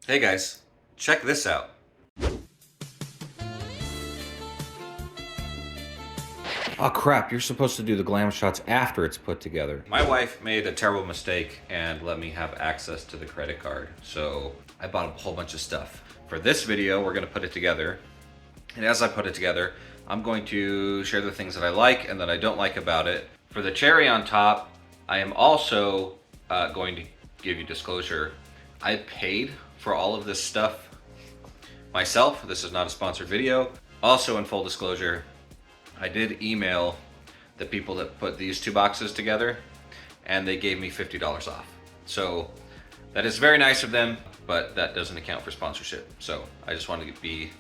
Hey guys, check this out. Oh crap, you're supposed to do the glam shots after it's put together. My wife made a terrible mistake and let me have access to the credit card. So I bought a whole bunch of stuff. For this video, we're gonna put it together. And as I put it together, I'm going to share the things that I like and that I don't like about it. For the cherry on top, I am also going to give you disclosure. I paid for all of this stuff myself. This is not a sponsored video. Also, in full disclosure, I did email the people that put these two boxes together and they gave me $50 off. So that is very nice of them, but that doesn't account for sponsorship. So I just wanted to be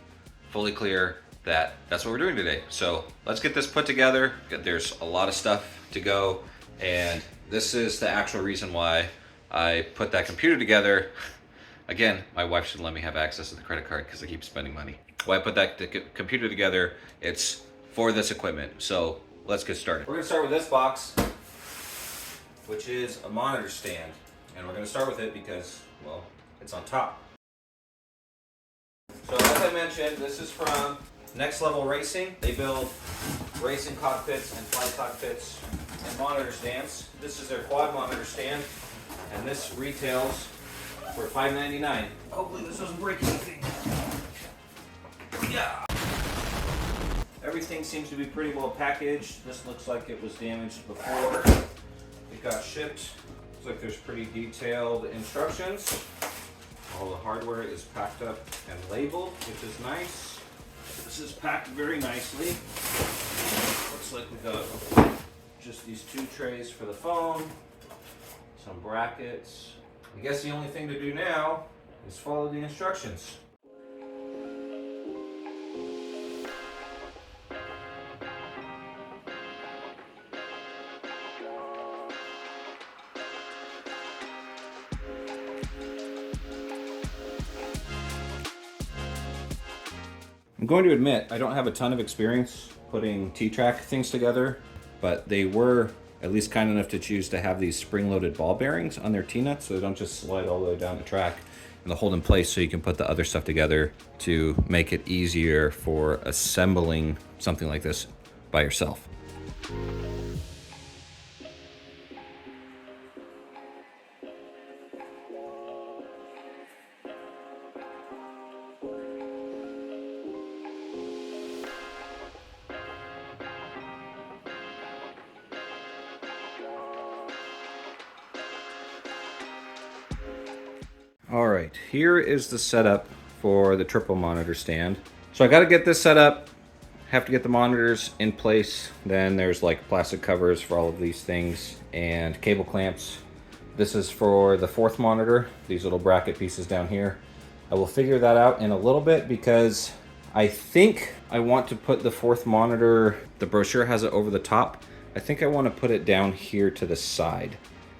fully clear that that's what we're doing today. So let's get this put together. There's a lot of stuff to go, and this is the actual reason why I put that computer together. Again, my wife should let me have access to the credit card because I keep spending money. Why I put that computer together, it's for this equipment. So let's get started. We're gonna start with this box, which is a monitor stand. And we're gonna start with it because, well, it's on top. So as I mentioned, this is from Next Level Racing. They build racing cockpits and flight cockpits and monitor stands. This is their quad monitor stand, and this retails for $5.99. Hopefully this doesn't break anything. Yeah. Everything seems to be pretty well packaged. This looks like it was damaged before it got shipped. Looks like there's pretty detailed instructions. All the hardware is packed up and labeled, which is nice. This is packed very nicely. Looks like we got just these two trays for the phone, some brackets. I guess the only thing to do now is follow the instructions. I'm going to admit, I don't have a ton of experience putting T-track things together, but they were at least kind enough to choose to have these spring-loaded ball bearings on their T-nuts so they don't just slide all the way down the track, and they'll hold in place so you can put the other stuff together to make it easier for assembling something like this by yourself. All right, here is the setup for the triple monitor stand. So I got to get this set up, have to get the monitors in place. Then there's like plastic covers for all of these things and cable clamps. This is for the fourth monitor, these little bracket pieces down here. I will figure that out in a little bit because I think I want to put the fourth monitor, the brochure has it over the top. I think I want to put it down here to the side.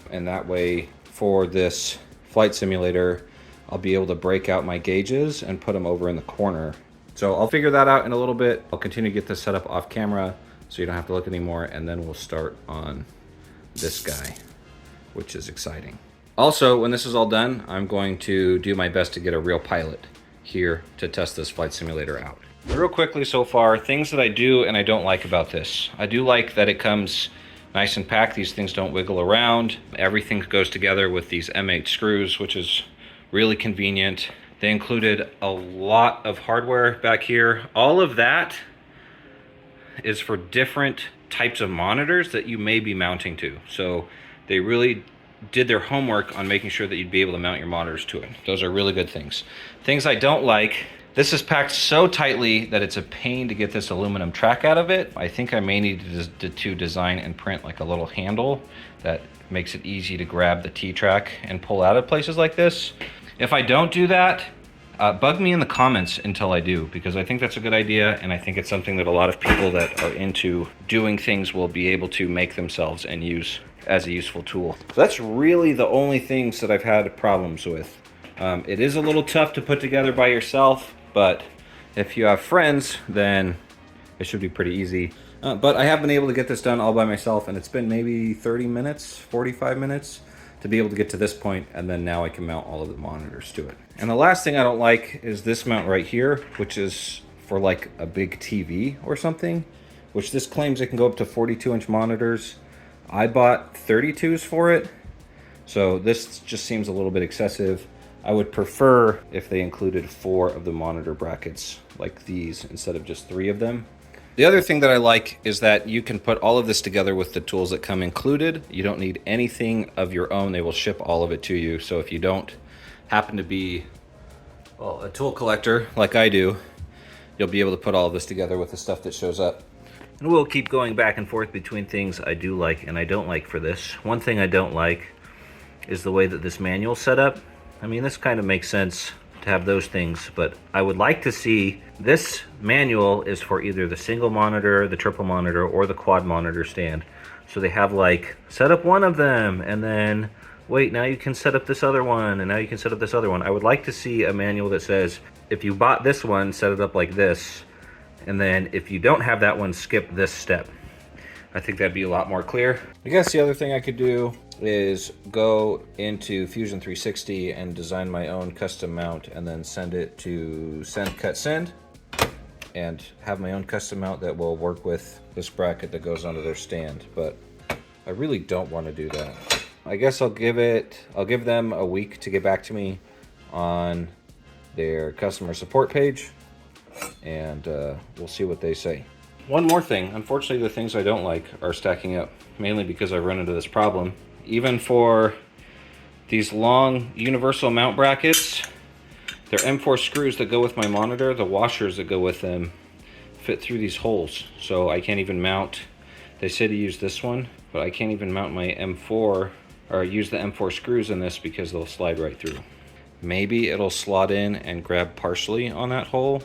And that way for this flight simulator, I'll be able to break out my gauges and put them over in the corner. So I'll figure that out in a little bit. I'll continue to get this set up off camera so you don't have to look anymore, and then we'll start on this guy, which is exciting. Also, when this is all done, I'm going to do my best to get a real pilot here to test this flight simulator out. Real quickly so far, things that I do and I don't like about this. I do like that it comes nice and packed. These things don't wiggle around. Everything goes together with these M8 screws, which is really convenient. They included a lot of hardware back here. All of that is for different types of monitors that you may be mounting to. So they really did their homework on making sure that you'd be able to mount your monitors to it. Those are really good things. Things I don't like, this is packed so tightly that it's a pain to get this aluminum track out of it. I think I may need to design and print like a little handle that makes it easy to grab the T-track and pull out of places like this. If I don't do that, bug me in the comments until I do, because I think that's a good idea, and I think it's something that a lot of people that are into doing things will be able to make themselves and use as a useful tool. So that's really the only things that I've had problems with. It is a little tough to put together by yourself, but if you have friends, then it should be pretty easy. But I have been able to get this done all by myself, and it's been maybe 30 minutes, 45 minutes to be able to get to this point, and then now I can mount all of the monitors to it. And the last thing I don't like is this mount right here, which is for like a big TV or something, which this claims it can go up to 42-inch monitors. I bought 32s for it, so this just seems a little bit excessive. I would prefer if they included 4 of the monitor brackets like these instead of just 3 of them. The other thing that I like is that you can put all of this together with the tools that come included. You don't need anything of your own. They will ship all of it to you. So if you don't happen to be, well, a tool collector like I do, you'll be able to put all of this together with the stuff that shows up. And we'll keep going back and forth between things I do like and I don't like for this. One thing I don't like is the way that this manual's set up. I mean, this kind of makes sense to have those things, but I would like to see this manual is for either the single monitor, the triple monitor, or the quad monitor stand. So they have like, set up one of them, and then wait, now you can set up this other one, and now you can set up this other one. I would like to see a manual that says, if you bought this one, set it up like this, and then if you don't have that one, skip this step. I think that'd be a lot more clear. I guess the other thing I could do is go into Fusion 360 and design my own custom mount and then send it to Send Cut Send and have my own custom mount that will work with this bracket that goes onto their stand, but I really don't want to do that. I guess I'll give them a week to get back to me on their customer support page, and we'll see what they say. One more thing, unfortunately the things I don't like are stacking up, mainly because I've run into this problem. Even for these long universal mount brackets, they're M4 screws that go with my monitor. The washers that go with them fit through these holes, so I can't even mount. They say to use this one, but I can't even mount my M4 or use the M4 screws in this because they'll slide right through. Maybe it'll slot in and grab partially on that hole,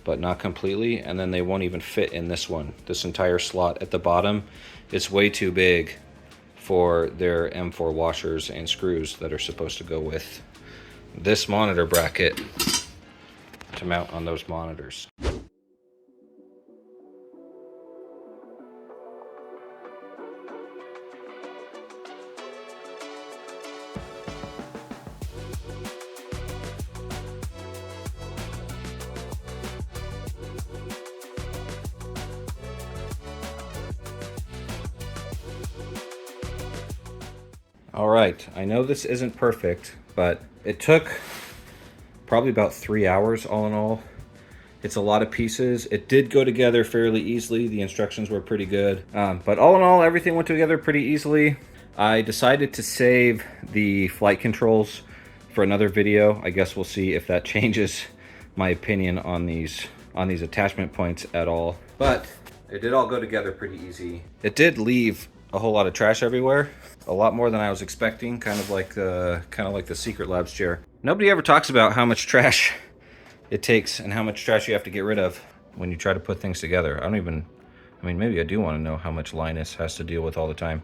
but not completely, and then they won't even fit in this one. This entire slot at the bottom is way too big for their M4 washers and screws that are supposed to go with this monitor bracket to mount on those monitors. All right, I know this isn't perfect, but it took probably about 3 hours all in all. It's a lot of pieces. It did go together fairly easily. The instructions were pretty good. But all in all, everything went together pretty easily. I decided to save the flight controls for another video. I guess we'll see if that changes my opinion on these attachment points at all. But it did all go together pretty easy. It did leave a whole lot of trash everywhere. A lot more than I was expecting, kind of like the Secret Labs chair. Nobody ever talks about how much trash it takes and how much trash you have to get rid of when you try to put things together. I mean, maybe I do want to know how much Linus has to deal with all the time.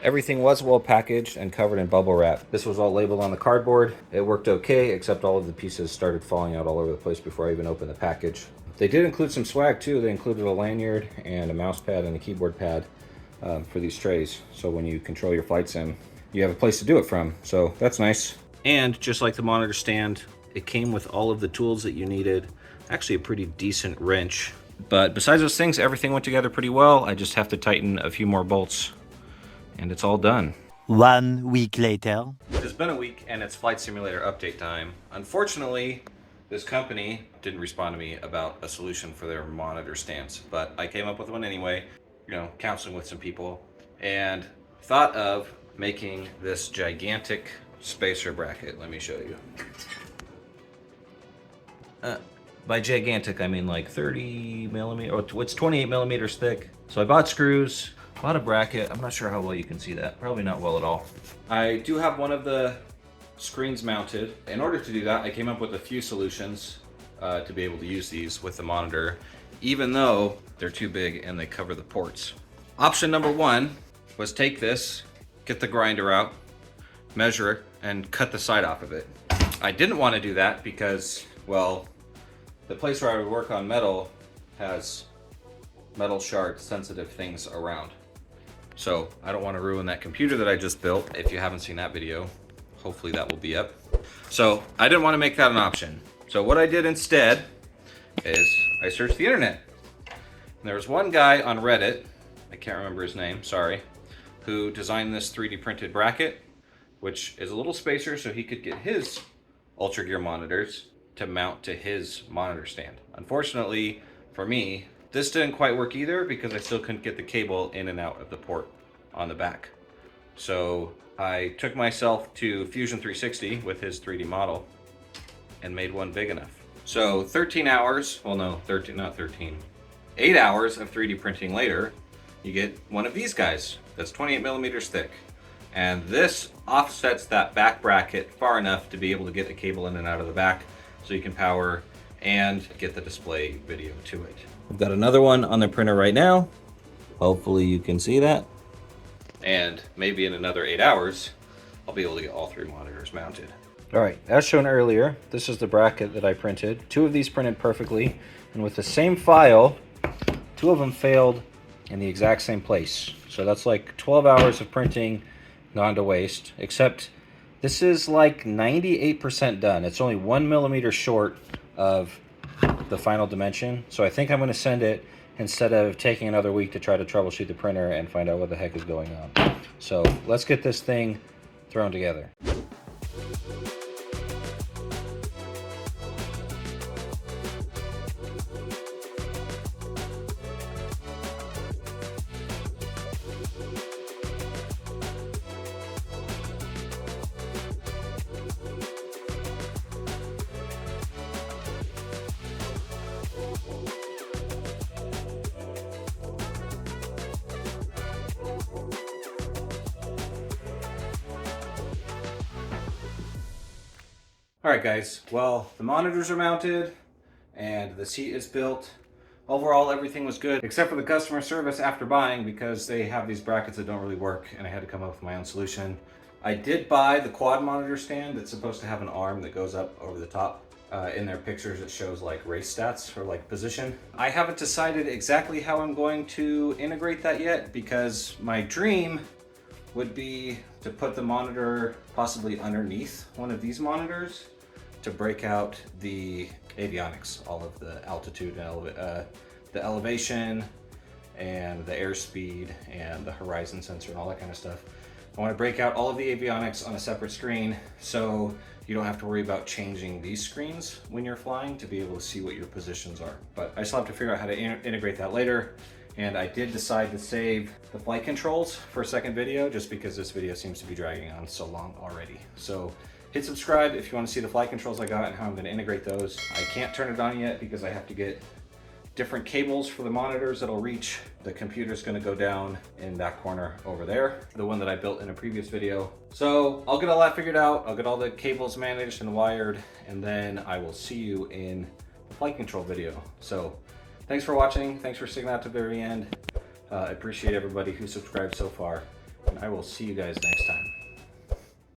Everything was well packaged and covered in bubble wrap. This was all labeled on the cardboard. It worked okay, except all of the pieces started falling out all over the place before I even opened the package. They did include some swag too. They included a lanyard and a mouse pad and a keyboard pad for these trays. So when you control your flight sim, you have a place to do it from. So that's nice. And just like the monitor stand, it came with all of the tools that you needed. Actually a pretty decent wrench. But besides those things, everything went together pretty well. I just have to tighten a few more bolts and it's all done. 1 week later. It's been a week and it's Flight Simulator update time. Unfortunately, this company didn't respond to me about a solution for their monitor stands, but I came up with one anyway, counseling with some people, and thought of making this gigantic spacer bracket. Let me show you. By gigantic, I mean like 30 millimeter, or it's 28 millimeters thick. So I bought screws, bought a bracket. I'm not sure how well you can see that. Probably not well at all. I do have one of the screens mounted. In order to do that, I came up with a few solutions to be able to use these with the monitor, even though they're too big and they cover the ports. Option number one was take this, get the grinder out, measure it, and cut the side off of it. I didn't want to do that because, well, the place where I would work on metal has metal shard sensitive things around. So I don't want to ruin that computer that I just built. If you haven't seen that video, hopefully that will be up. So I didn't want to make that an option. So what I did instead is I searched the internet. And there was one guy on Reddit, I can't remember his name, sorry, who designed this 3D printed bracket, which is a little spacer so he could get his Ultra Gear monitors to mount to his monitor stand. Unfortunately for me, this didn't quite work either because I still couldn't get the cable in and out of the port on the back. So I took myself to Fusion 360 with his 3D model and made one big enough. So 13 hours, well no, 13, not 13, 8 hours of 3D printing later, you get one of these guys that's 28 millimeters thick. And this offsets that back bracket far enough to be able to get the cable in and out of the back so you can power and get the display video to it. We've got another one on the printer right now. Hopefully you can see that. And maybe in another 8 hours, I'll be able to get all 3 monitors mounted. All right, as shown earlier, this is the bracket that I printed. 2 of these printed perfectly, and with the same file, 2 of them failed in the exact same place. So that's like 12 hours of printing gone to waste, except this is like 98% done. It's only 1 millimeter short of the final dimension. So I think I'm going to send it instead of taking another week to try to troubleshoot the printer and find out what the heck is going on. So let's get this thing thrown together. Alright guys, well, the monitors are mounted and the seat is built. Overall, everything was good, except for the customer service after buying, because they have these brackets that don't really work and I had to come up with my own solution. I did buy the quad monitor stand that's supposed to have an arm that goes up over the top. In their pictures it shows like race stats or like position. I haven't decided exactly how I'm going to integrate that yet, because my dream would be to put the monitor possibly underneath one of these monitors to break out the avionics, all of the altitude, the elevation, and the airspeed, and the horizon sensor, and all that kind of stuff. I want to break out all of the avionics on a separate screen so you don't have to worry about changing these screens when you're flying to be able to see what your positions are. But I still have to figure out how to integrate that later. And I did decide to save the flight controls for a second video, just because this video seems to be dragging on so long already. So hit subscribe if you want to see the flight controls I got and how I'm going to integrate those. I can't turn it on yet because I have to get different cables for the monitors that'll reach. The computer's going to go down in that corner over there, the one that I built in a previous video. So I'll get all that figured out. I'll get all the cables managed and wired, and then I will see you in the flight control video. So thanks for watching. Thanks for sticking out to the very end. I appreciate everybody who subscribed so far, and I will see you guys next time.